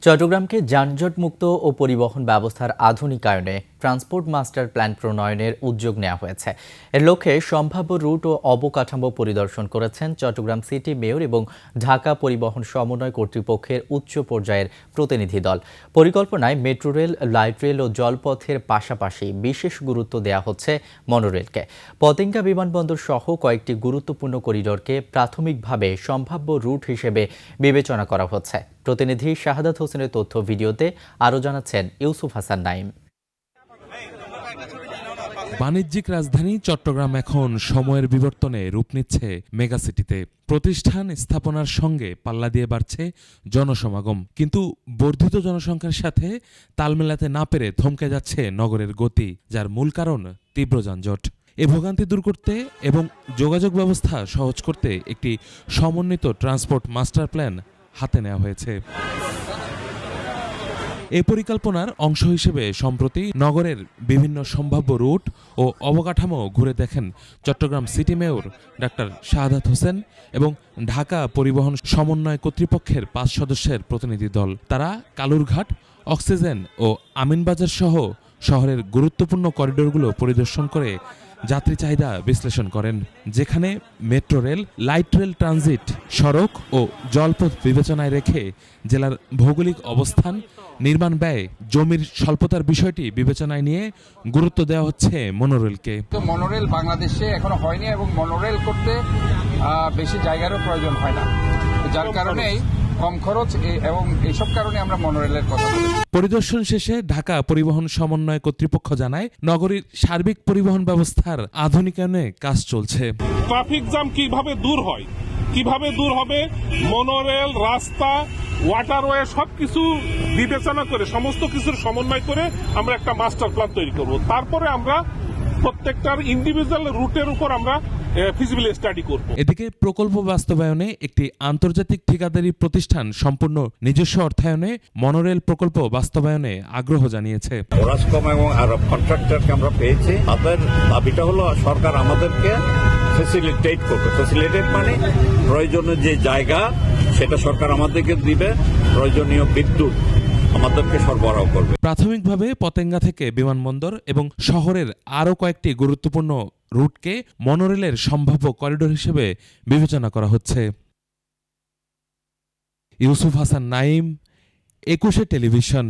চট্টগ্রামকে যানজটমুক্ত ও পরিবহন ব্যবস্থার আধুনিকায়নে transport master plan প্রণয়নের উদ্যোগ নেওয়া হয়েছে। এর লক্ষ্যে সম্ভাব্য রুট ও অবকাঠামো পরিদর্শন করেছেন চট্টগ্রাম সিটি মেয়র এবং ঢাকা পরিবহন সমন্বয় কর্তৃপক্ষের উচ্চ পর্যায়ের প্রতিনিধি দল। পরিকল্পনায় মেট্রো রেল, লাইট রেল ও জলপথের পাশাপাশি বিশেষ গুরুত্ব দেওয়া হচ্ছে মনোরেলকে। পতেঙ্গা বিমানবন্দর সহ কয়েকটি গুরুত্বপূর্ণ করিডোরকে প্রাথমিকভাবে সম্ভাব্য রুট হিসেবে বিবেচনা করা হচ্ছে। প্রতিনিধি শাহাদাত হোসেনের তথ্য ভিডিওতে আরও জানাচ্ছেন ইউসুফ হাসান নাইম। বাণিজ্যিক রাজধানী চট্টগ্রাম এখন সময়ের বিবর্তনে রূপ নিচ্ছে মেগাসিটিতে। প্রতিষ্ঠান স্থাপনার সঙ্গে পাল্লা দিয়ে বাড়ছে জনসমাগম, কিন্তু বর্ধিত জনসংখ্যার সাথে তাল মেলাতে না পেরে থমকে যাচ্ছে নগরের গতি, যার মূল কারণ তীব্র যানজট। এ ভোগান্তি দূর করতে এবং যোগাযোগ ব্যবস্থা সহজ করতে একটি সমন্বিত ট্রান্সপোর্ট মাস্টার প্ল্যান হাতে নেওয়া হয়েছে। এই পরিকল্পনার অংশ হিসেবে সম্প্রতি নগরের বিভিন্ন সম্ভাব্য রুট ও অবকাঠামো ঘুরে দেখেন Chittagong city mayor doctor Shahadat Hossain এবং ঢাকা পরিবহন সমন্বয় কর্তৃপক্ষের 5 সদস্যের প্রতিনিধি দল। তারা কালুরঘাট, অক্সিজেন ও আমিনবাজার সহ শহরের গুরুত্বপূর্ণ করিডোরগুলো পরিদর্শন করে যাত্রী চাহিদা বিশ্লেষণ করেন, যেখানে metro rail, light rail, transit সড়ক ও জলপথ বিবেচনায় রেখে জেলার ভৌগোলিক অবস্থান, নির্মাণ ব্যয়, জমির স্বল্পতার বিষয়টি বিবেচনায় নিয়ে গুরুত্ব দেওয়া হচ্ছে মনোরেলকে। মনোরেল বাংলাদেশে এখনো হয়নি এবং মনোরেল করতে বেশি জায়গারও প্রয়োজন হয় না, যার কারণেই কম খরচ এবং এইসব কারণে আমরা মনোরেলের কথা বলি। পরিদর্শন শেষে ঢাকা পরিবহন সমন্বয় কর্তৃপক্ষ জানায়, নগরীর সার্বিক পরিবহন ব্যবস্থার আধুনিকায়নে কাজ চলছে। ট্রাফিক জ্যাম কিভাবে দূর হয়, কিভাবে দূর হবে, মনোরেল, রাস্তা, ওয়াটারওয়ে সবকিছু বিবেচনা করে সমস্ত কিছুর সমন্বয় করে আমরা একটা মাস্টার প্ল্যান তৈরি করব। তারপরে আমরা প্রত্যেকটার ইন্ডিভিজুয়াল রুটের উপর আমরা ফিজিবিলিটি স্টাডি করব। এদিকে প্রকল্প বাস্তবায়নে একটি আন্তর্জাতিক ঠিকাদারি প্রতিষ্ঠান সম্পূর্ণ নিজস্ব অর্থায়নে মনোরেল প্রকল্প বাস্তবায়নে আগ্রহ জানিয়েছে। ওরাসকম এবং আরব কন্ট্রাক্টরকে আমরা পেয়েছি। তাদের দাবিটা হলো সরকার আমাদেরকে ফ্যাসিলিটেট করবে। ফ্যাসিলিটেট মানে প্রয়োজনীয় যে জায়গা সেটা সরকার আমাদেরকে দিবে, প্রয়োজনীয় বিদ্যুৎ আমাদেরকে সরবরাহ করবে। প্রাথমিকভাবে পতেঙ্গা থেকে বিমানবন্দর এবং শহরের আরও কয়েকটি গুরুত্বপূর্ণ রুটকে মনোরেলের সম্ভাব্য করিডোর হিসেবে বিবেচনা করা হচ্ছে। ইউসুফ হাসান নাইম, 21 টেলিভিশন।